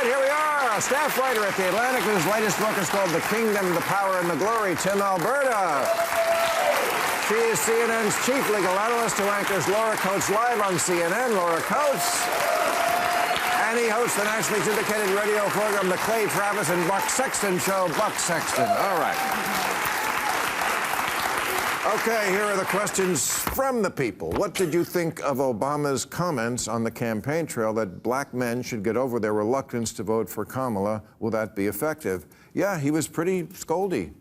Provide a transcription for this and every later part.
here we are. A staff writer at The Atlantic, whose latest book is called The Kingdom, the Power, and the Glory, Tim Alberta. She is CNN's chief legal analyst who anchors Laura Coates Live on CNN. Laura Coates. And he hosts the nationally syndicated radio program, The Clay Travis and Buck Sexton Show. Buck Sexton. All right. Okay, here are the questions from the people. What did you think of Obama's comments on the campaign trail that black men should get over their reluctance to vote for Kamala? Will that be effective? Yeah, he was pretty scoldy.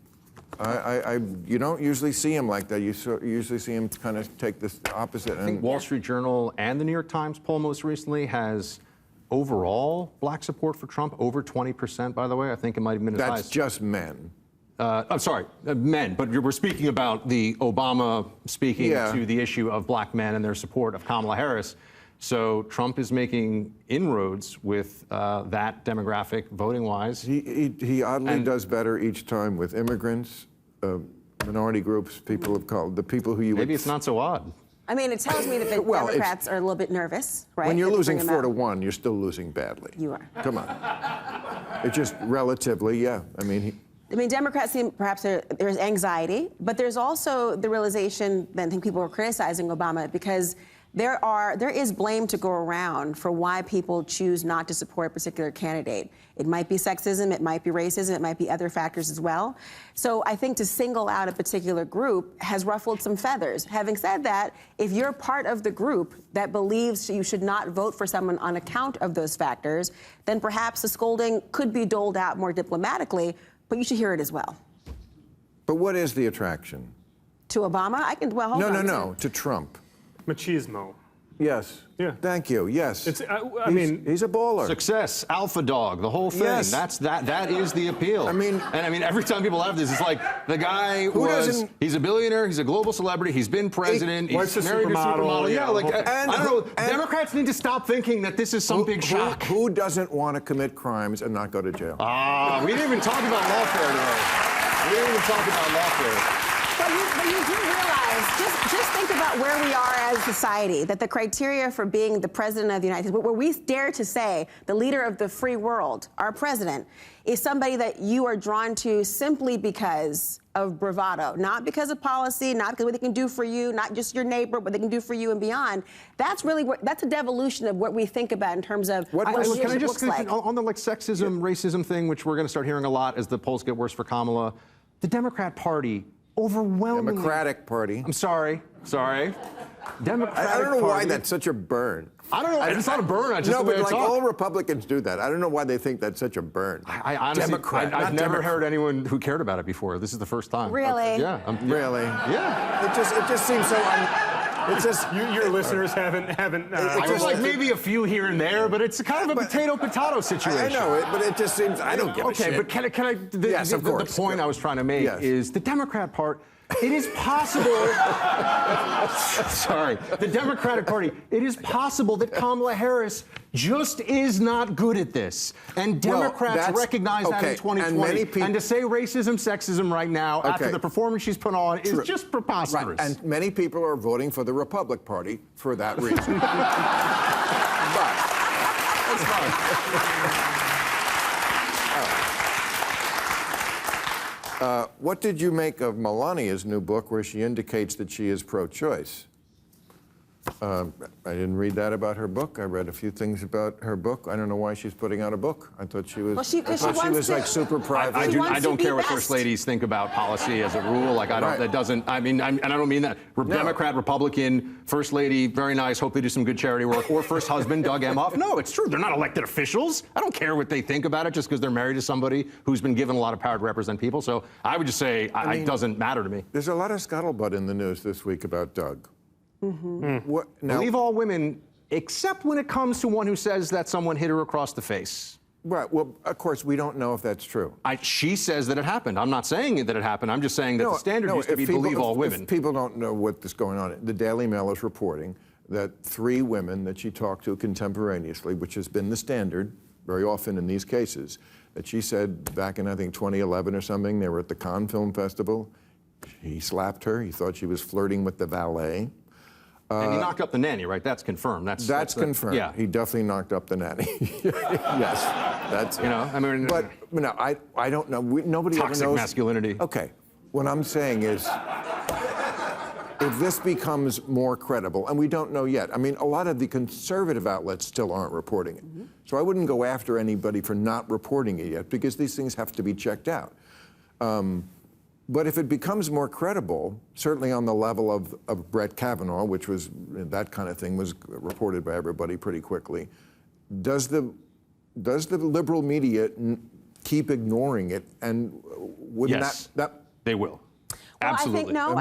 You don't usually see him like that. You usually see him kind of take this opposite. I think Wall Street Journal and the New York Times poll most recently has overall black support for Trump over 20%, by the way. I think it might have been as high as... That's just men. I'm sorry, men, but we're speaking about the Obama speaking to the issue of black men and their support of Kamala Harris. So Trump is making inroads with that demographic, voting-wise. He oddly does better each time with immigrants, minority groups, people of color, the people who you Maybe it's not so odd. I mean, it tells me that the Democrats are a little bit nervous, right? When you're losing 4-1, you're still losing badly. You are. Come on. It's just relatively, yeah. I mean, Democrats seem perhaps there's anxiety, but there's also the realization that I think people are criticizing Obama because there is blame to go around for why people choose not to support a particular candidate. It might be sexism, it might be racism, it might be other factors as well. So I think to single out a particular group has ruffled some feathers. Having said that, if you're part of the group that believes you should not vote for someone on account of those factors, then perhaps the scolding could be doled out more diplomatically, but you should hear it as well. but what is the attraction? To Obama? Hold on. No, to Trump. Machismo. Yes. Yeah. Thank you. Yes. I mean, he's a baller. Success, alpha dog, the whole thing. Yes. That is the appeal. I mean, every time people have this, it's like the guy he's a billionaire, he's a global celebrity, he's been president, he's married a supermodel. Yeah, like I don't know. Democrats need to stop thinking that this is some big shock. Who doesn't want to commit crimes and not go to jail? We didn't even talk about lawfare today. We didn't even talk about lawfare. But you do realize, just think about where we are as a society, that the criteria for being the president of the United States, where we dare to say the leader of the free world, our president, is somebody that you are drawn to simply because of bravado, not because of policy, not because of what they can do for you, not just your neighbor, what they can do for you and beyond. That's really that's a devolution of what we think about in terms of what can I just like. On the sexism, racism thing, which we're going to start hearing a lot as the polls get worse for Kamala, the Democrat Party overwhelmingly. Democratic Party. I'm sorry. Democratic I don't know Party. why that's such a burn. I don't know. It's not a burn. I just no, the way but it's like up. all Republicans do that. I don't know why they think that's such a burn. I honestly, I've never heard anyone who cared about it before. This is the first time. Really? Yeah. Really? Yeah. It just seems so. It's just your listeners haven't. I just like maybe a few here and there, but it's kind of a potato situation. I know it, but it just seems I don't give a shit. Okay, but can I? Yes, of course. The point I was trying to make is the Democrat part. It is possible. Sorry, the Democratic Party. It is possible that Kamala Harris just is not good at this, and Democrats recognize that in 2020. And to say racism, sexism right now after the performance she's put on is just preposterous. Right. And many people are voting for the Republican Party for that reason. But that's fine. What did you make of Melania's new book where she indicates that she is pro-choice? I didn't read that about her book. I read a few things about her book. I don't know why she's putting out a book. I thought she was, she was like super private. I don't care what first ladies think about policy as a rule. Like I don't. That doesn't. I mean, and I don't mean that. Democrat, Republican, first lady, very nice. Hope they do some good charity work. Or first husband dug Em up. No, it's true. They're not elected officials. I don't care what they think about it just because they're married to somebody who's been given a lot of power to represent people. So I would just say it doesn't matter to me. There's a lot of scuttlebutt in the news this week about Doug. Believe all women, except when it comes to one who says that someone hit her across the face. Right. Well, of course, we don't know if that's true. She says that it happened. I'm not saying that it happened. I'm just saying that the standard used to be believe all women. If people don't know what's going on, the Daily Mail is reporting that 3 women that she talked to contemporaneously, which has been the standard very often in these cases, that she said back in, I think, 2011 or something, they were at the Cannes Film Festival. He slapped her. He thought she was flirting with the valet. And he knocked up the nanny, right? That's confirmed. That's confirmed. Yeah. He definitely knocked up the nanny. Yes. That's, I mean. But, I don't know. Nobody ever knows. Toxic masculinity. Okay. What I'm saying is, if this becomes more credible, and we don't know yet. I mean, a lot of the conservative outlets still aren't reporting it. So I wouldn't go after anybody for not reporting it yet, because these things have to be checked out. But if it becomes more credible, certainly on the level of Brett Kavanaugh, which was, that kind of thing was reported by everybody pretty quickly, does the liberal media keep ignoring it? And wouldn't yes, that they will. Well, Absolutely. I think no.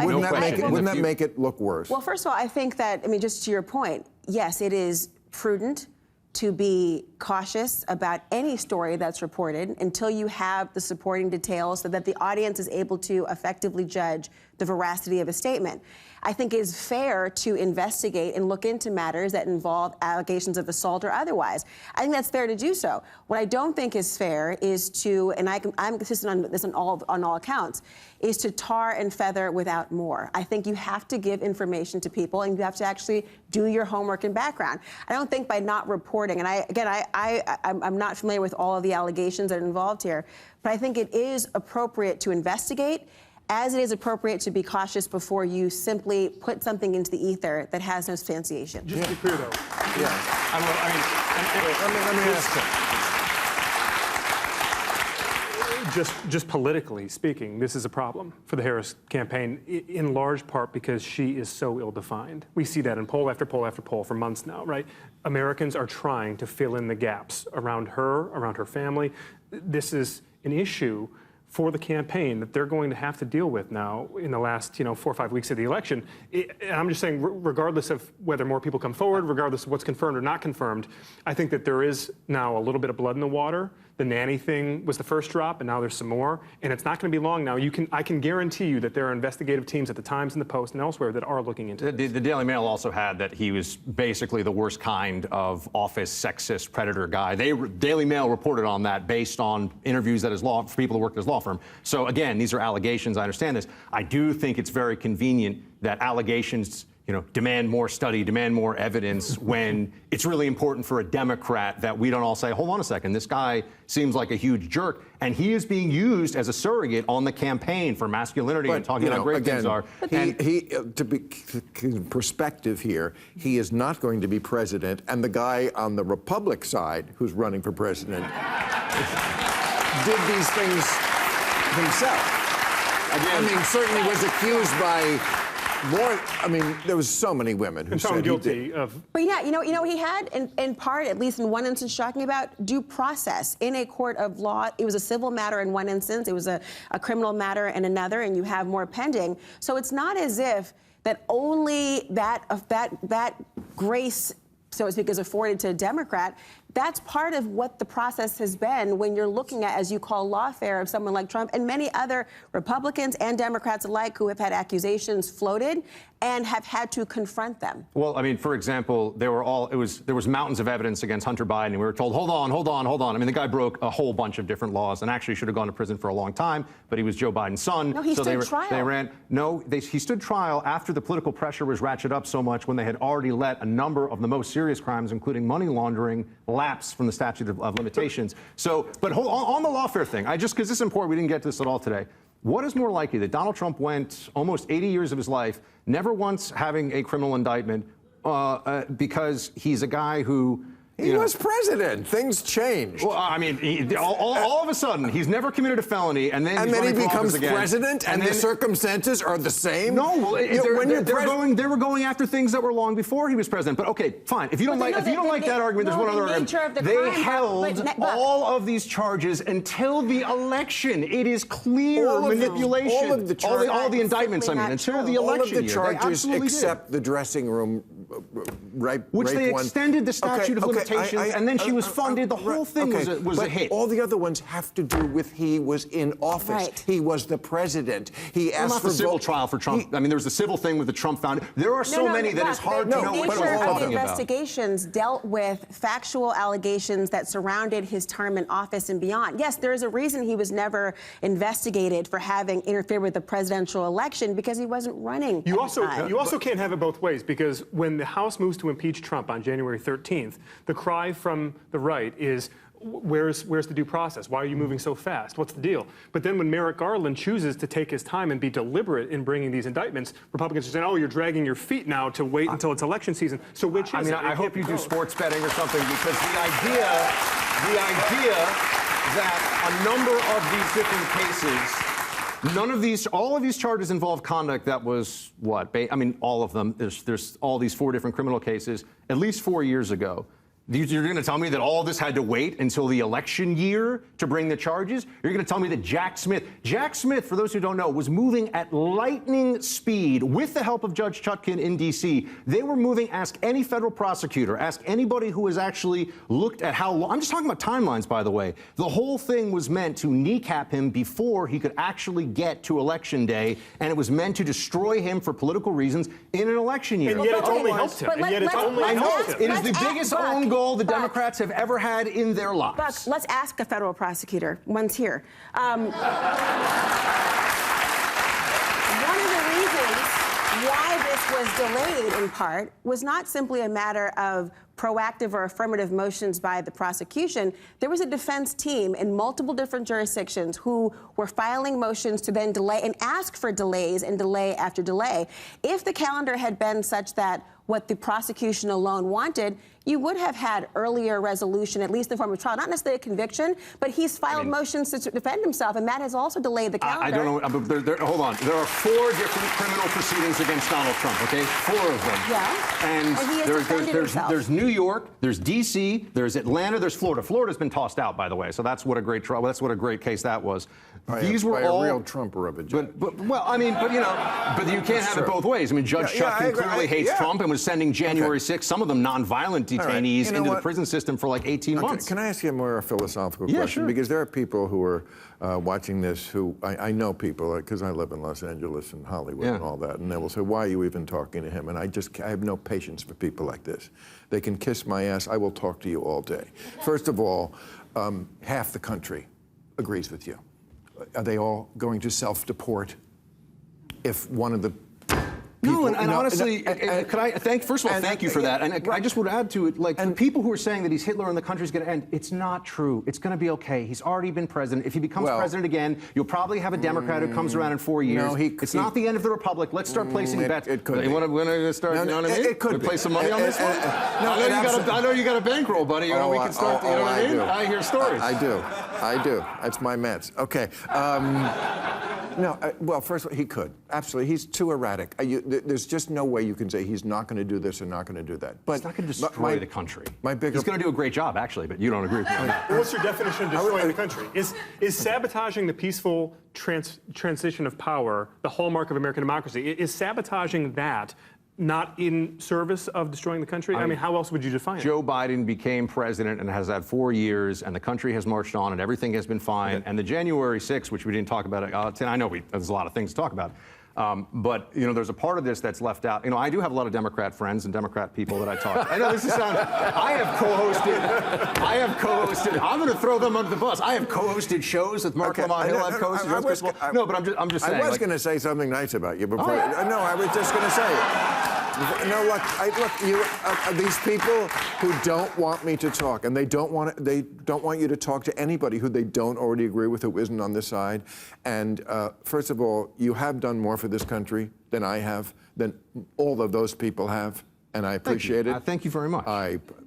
Wouldn't that make it look worse? Well, first of all, I think that, just to your point, yes, it is prudent to be cautious about any story that's reported until you have the supporting details so that the audience is able to effectively judge the veracity of a statement. I think it is fair to investigate and look into matters that involve allegations of assault or otherwise. I think that's fair to do so. What I don't think is fair is to, and I'm consistent on this on all accounts, is to tar and feather without more. I think you have to give information to people, and you have to actually do your homework and background. I don't think by not reporting, and I'm not familiar with all of the allegations that are involved here, but I think it is appropriate to investigate, as it is appropriate to be cautious before you simply put something into the ether that has no substantiation. Just to be clear, though. Yeah. Let me ask you. Just politically speaking, this is a problem for the Harris campaign, in large part because she is so ill-defined. We see that in poll after poll after poll for months now, right? Americans are trying to fill in the gaps around her family. This is an issue for the campaign that they're going to have to deal with now in the last, 4 or 5 weeks of the election. And I'm just saying, regardless of whether more people come forward, regardless of what's confirmed or not confirmed, I think that there is now a little bit of blood in the water. The nanny thing was the first drop, and now there's some more. And it's not going to be long now. I can guarantee you that there are investigative teams at the Times and the Post and elsewhere that are looking into this. The Daily Mail also had that he was basically the worst kind of office sexist predator guy. Daily Mail reported on that based on interviews that for people who worked at his law firm. So again, these are allegations. I understand this. I do think it's very convenient that allegations demand more study, demand more evidence when it's really important for a Democrat that we don't all say, hold on a second, this guy seems like a huge jerk, and he is being used as a surrogate on the campaign for masculinity and talking about how great things are. To be perspective here, he is not going to be president, and the guy on the Republic side who's running for president did these things himself. Again, certainly was accused by more. There was so many women who said guilty of. But yeah, he had, in part, at least in one instance, talking about due process in a court of law. It was a civil matter in one instance. It was a criminal matter in another, and you have more pending. So it's not as if that only that grace, so to speak, is afforded to a Democrat. That's part of what the process has been when you're looking at, as you call, lawfare of someone like Trump and many other Republicans and Democrats alike who have had accusations floated and have had to confront them. Well, for example, there was mountains of evidence against Hunter Biden, and we were told, hold on. The guy broke a whole bunch of different laws and actually should have gone to prison for a long time, but he was Joe Biden's son. No, he stood trial. He stood trial after the political pressure was ratcheted up so much when they had already let a number of the most serious crimes, including money laundering, lapse from the statute of limitations. But hold on the lawfare thing, because this is important, we didn't get to this at all today. What is more likely, that Donald Trump went almost 80 years of his life never once having a criminal indictment because he's a guy who... He was president. Things changed. Well, all of a sudden, he's never committed a felony, and then he becomes president, and the circumstances are the same. No, they were going after things that were long before he was president. But okay, fine. If you don't like that argument, there's one other argument. They held all of these charges until the election. It is clear manipulation. All the indictments. Until the election. All of the charges except the dressing room Which they one. extended the statute of limitations, and then she was funded. The whole thing was a hit. All the other ones have to do with he was in office. Right. He was the president. He asked not for the civil trial for Trump. I mean, there was a civil thing with the Trump Foundation. There are so many that it's hard to know what The we're nature of the talking about. investigations dealt with factual allegations that surrounded his term in office and beyond. Yes, there is a reason he was never investigated for having interfered with the presidential election, because he wasn't running. You also can't have it both ways, because when the House moves to impeach Trump on January 13th, the cry from the right is, where's the due process? Why are you moving so fast? What's the deal? But then when Merrick Garland chooses to take his time and be deliberate in bringing these indictments, Republicans are saying, oh, you're dragging your feet now to wait until it's election season. So which is it? I hope you do sports betting or something, because the idea that a number of these different cases, all of these charges involve conduct that was all of them. There's all these 4 different criminal cases, at least 4 years ago. You're going to tell me that all this had to wait until the election year to bring the charges? You're going to tell me that Jack Smith, for those who don't know, was moving at lightning speed with the help of Judge Chutkan in D.C. They were moving, ask any federal prosecutor, ask anybody who has actually looked at how long. I'm just talking about timelines, by the way. The whole thing was meant to kneecap him before he could actually get to Election Day, and it was meant to destroy him for political reasons in an election year. And yet it's only helped him. It is the biggest own goal the Democrats have ever had in their lives. Buck, let's ask a federal prosecutor. One's here. One of the reasons why this was delayed, in part, was not simply a matter of proactive or affirmative motions by the prosecution. There was a defense team in multiple different jurisdictions who were filing motions to then delay and ask for delays and delay after delay. If the calendar had been such that what the prosecution alone wanted, you would have had earlier resolution, at least in the form of trial, not necessarily a conviction, but he's filed motions to defend himself, and that has also delayed the calendar. I don't know, but hold on. There are 4 different criminal proceedings against Donald Trump, okay? 4 of them. Yeah. And he has defended himself. There's New York, there's D.C., there's Atlanta, there's Florida. Florida's been tossed out, by the way, so that's what a great trial, that's what a great case that was. These were all a real Trumper of a judge. But you can't have it both ways. I mean, Judge Chutkan clearly hates Trump and was sending January 6th, some of them non-violent detainees into the prison system for like 18 months. Can I ask you a more philosophical question? Sure. Because there are people who are watching this who, I know people, because I live in Los Angeles and Hollywood and all that, and they will say, why are you even talking to him? And I have no patience for people like this. They can kiss my ass. I will talk to you all day. First of all, half the country agrees with you. Are they all going to self-deport if one of the No, and honestly, could I first of all, thank you for that. And I just would add to it, like, the people who are saying that he's Hitler and the country's going to end, it's not true. It's going to be okay. He's already been president. If he becomes president again, you'll probably have a Democrat who comes around in 4 years. No, it's not the end of the republic. Let's start placing bets. It could be. You want to start, you know what I mean? It could be. Play some money on this one? I know you got a bankroll, buddy. You know, we can start, you know what I mean? I hear stories. I do. That's my Mets. Okay. Well, first of all, he could. Absolutely. He's too erratic. There's just no way you can say he's not going to do this or not going to do that. But he's not going to destroy the country. He's going to do a great job, actually, but you don't agree with me on that. What's your definition of destroying the country? Is sabotaging the peaceful transition of power the hallmark of American democracy? Is sabotaging that not in service of destroying the country? I mean, how else would you define it? Joe Biden became president and has had 4 years, and the country has marched on, and everything has been fine. And the January 6th, which we didn't talk about, I know there's a lot of things to talk about. But, there's a part of this that's left out. I do have a lot of Democrat friends and Democrat people that I talk to. I know this is I have co-hosted, I'm going to throw them under the bus. I have co-hosted shows with Mark Lamont Hill. I've co-hosted. No, but I'm just saying. I was going to say something nice about you before. No, I was just going to say. No, look, these people who don't want me to talk, and they don't want you to talk to anybody who they don't already agree with, who isn't on this side. And first of all, you have done more for this country than I have, than all of those people have, and I appreciate it. Thank you very much.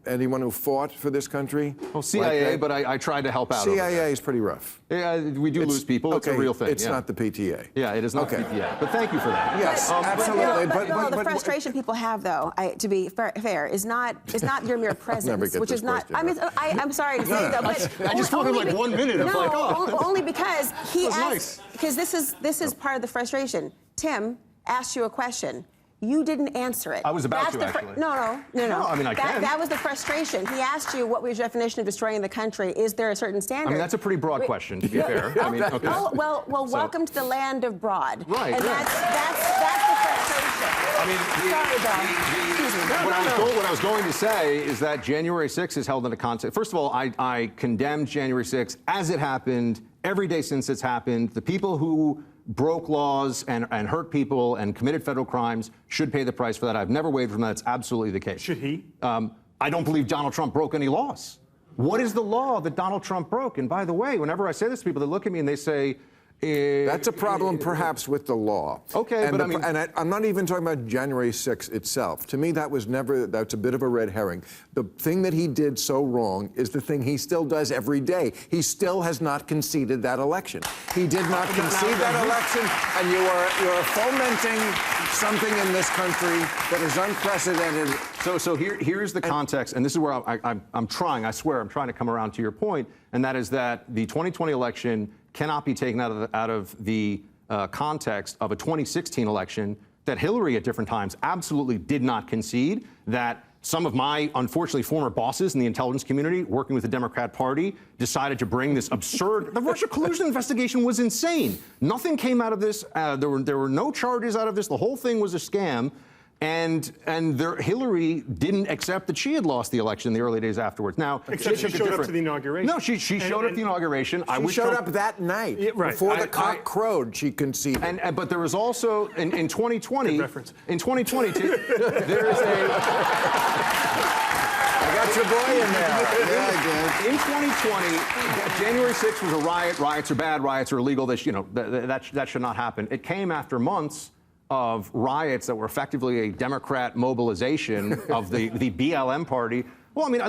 Anyone who fought for this country? Well, CIA, but I tried to help out. CIA is pretty rough. Yeah, we do lose people. It's a real thing. It's not the PTA. Yeah, it is not the PTA. But thank you for that. Yes, absolutely. But the frustration people have, though, to be fair, is not your mere presence, which is not. I mean, I'm sorry to say though, but I just spoke in like 1 minute. Only because he asked. Because this is part of the frustration. Tim asked you a question. You didn't answer it. I was about to, actually. No. No, I mean, I can. That was the frustration. He asked you, what was your definition of destroying the country? Is there a certain standard? I mean, that's a pretty broad question, to be fair. I mean, okay. Oh, well, welcome to the land of broad. Right. And that's the frustration. I mean, what I was going to say is that January 6th is held in a context. First of all, I condemned January 6th as it happened, every day since it's happened. The people who broke laws and hurt people and committed federal crimes should pay the price for that. I've never wavered from that. It's absolutely the case. Should he? I don't believe Donald Trump broke any laws. What is the law that Donald Trump broke? And by the way, whenever I say this to people, they look at me and they say, that's a problem, perhaps, with the law. Okay, and but I mean, I'm not even talking about January 6th itself. To me, that's a bit of a red herring. The thing that he did so wrong is the thing he still does every day. He still has not conceded that election. He did not concede that election, and you are fomenting something in this country that is unprecedented. So here's the context, and this is where I'm trying to come around to your point, and that is that the 2020 election cannot be taken out of the context of a 2016 election that Hillary at different times absolutely did not concede, that some of my, unfortunately, former bosses in the intelligence community working with the Democrat Party decided to bring this absurd... The Russia collusion investigation was insane. Nothing came out of this. There were no charges out of this. The whole thing was a scam. And Hillary didn't accept that she had lost the election in the early days afterwards. Now, except she showed up to the inauguration. No, she showed up at the inauguration. She showed up that night. Yeah, right. Before the cock crowed, she conceded. But there was also, in 2020... Good reference. In 2022, there is a... I got your boy in there. Yeah, I did. In 2020, January 6th was a riot. Riots are bad. Riots are illegal. That should not happen. It came after months of riots that were effectively a Democrat mobilization of the BLM party. Well, I mean, I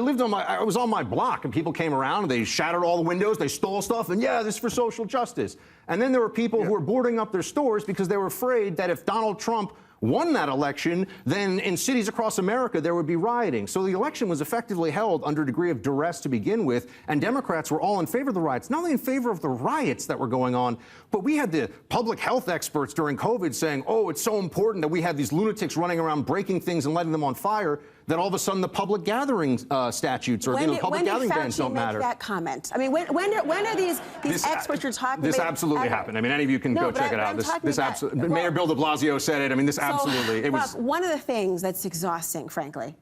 was on my block, and people came around, and they shattered all the windows, they stole stuff, and yeah, this is for social justice. And then there were people who were boarding up their stores because they were afraid that if Donald Trump won that election, then in cities across America, there would be rioting. So the election was effectively held under a degree of duress to begin with, and Democrats were all in favor of the riots, not only in favor of the riots that were going on, but we had the public health experts during COVID saying, oh, it's so important that we have these lunatics running around breaking things and lighting them on fire, that all of a sudden the public gathering statutes or the public gathering bans don't matter. When did Fauci make that comment? I mean, when are these experts you're talking about? This absolutely happened. I mean, any of you can go check it out. This absolutely. Mayor Bill de Blasio said it. I mean, this absolutely. It was one of the things that's exhausting, frankly,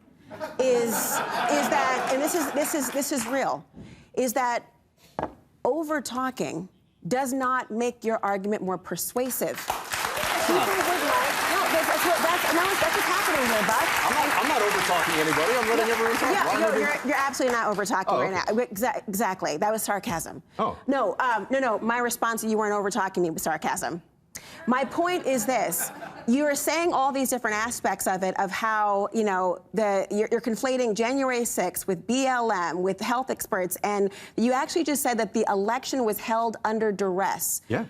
is that, and this is real, is that over talking does not make your argument more persuasive. People would like. That's what's happening here, Buck. I'm not over-talking anybody. I'm letting everyone talk. Yeah, you're absolutely not over-talking right now. Exactly. That was sarcasm. Oh. No. My response to you weren't over-talking me was sarcasm. My point is this. You are saying all these different aspects of it, of how, you're conflating January 6th with BLM, with health experts, and you actually just said that the election was held under duress. Yeah.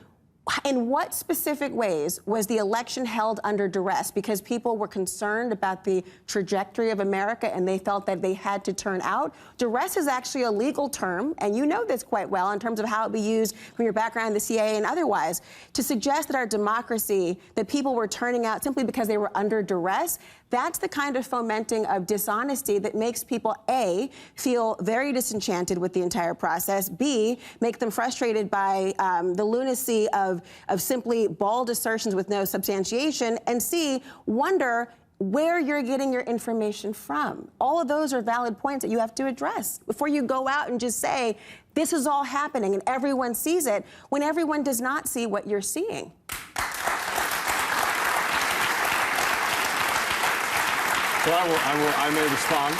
In what specific ways was the election held under duress? Because people were concerned about the trajectory of America and they felt that they had to turn out? Duress is actually a legal term, and you know this quite well in terms of how it would be used from your background in the CIA and otherwise. To suggest that our democracy, that people were turning out simply because they were under duress, that's the kind of fomenting of dishonesty that makes people, A, feel very disenchanted with the entire process, B, make them frustrated by the lunacy of simply bald assertions with no substantiation, and C, wonder where you're getting your information from. All of those are valid points that you have to address before you go out and just say, this is all happening and everyone sees it, when everyone does not see what you're seeing. So I may respond.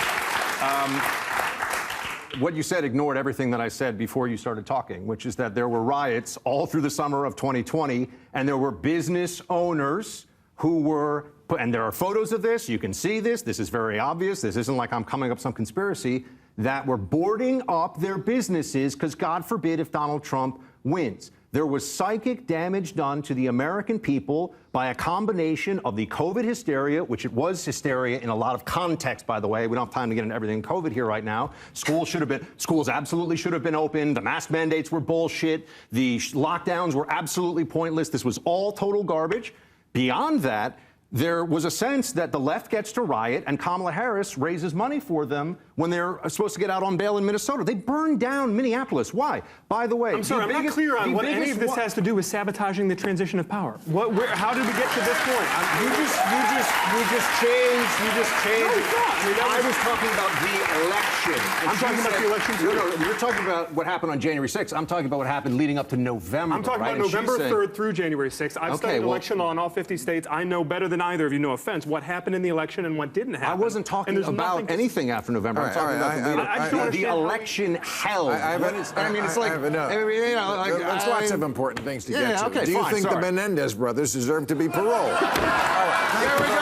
What you said ignored everything that I said before you started talking, which is that there were riots all through the summer of 2020, and there were business owners who were, and there are photos of this, you can see this is very obvious, this isn't like I'm coming up with some conspiracy, that were boarding up their businesses because God forbid if Donald Trump wins. There was psychic damage done to the American people by a combination of the COVID hysteria, which it was hysteria in a lot of context, by the way. We don't have time to get into everything COVID here right now. Schools absolutely should have been open. The mask mandates were bullshit. The lockdowns were absolutely pointless. This was all total garbage. Beyond that, there was a sense that the left gets to riot and Kamala Harris raises money for them when they're supposed to get out on bail in Minnesota. They burned down Minneapolis. Why? By the way, I'm sorry, I'm not clear on what any of this has to do with sabotaging the transition of power. How did we get to this point? You just changed. No, I was talking about the election. I'm talking about the election too. No, you're talking about what happened on January 6th. I'm talking about what happened leading up to November. I'm talking about November 3rd through January 6th. I've studied election law in all 50 states. I know better than either of you, no offense, what happened in the election and what didn't happen. I wasn't talking about anything after November. I'm talking about the election held. There's lots of important things to get to. Okay, Do you fine, think the Menendez brothers deserve to be paroled? All right. There we go.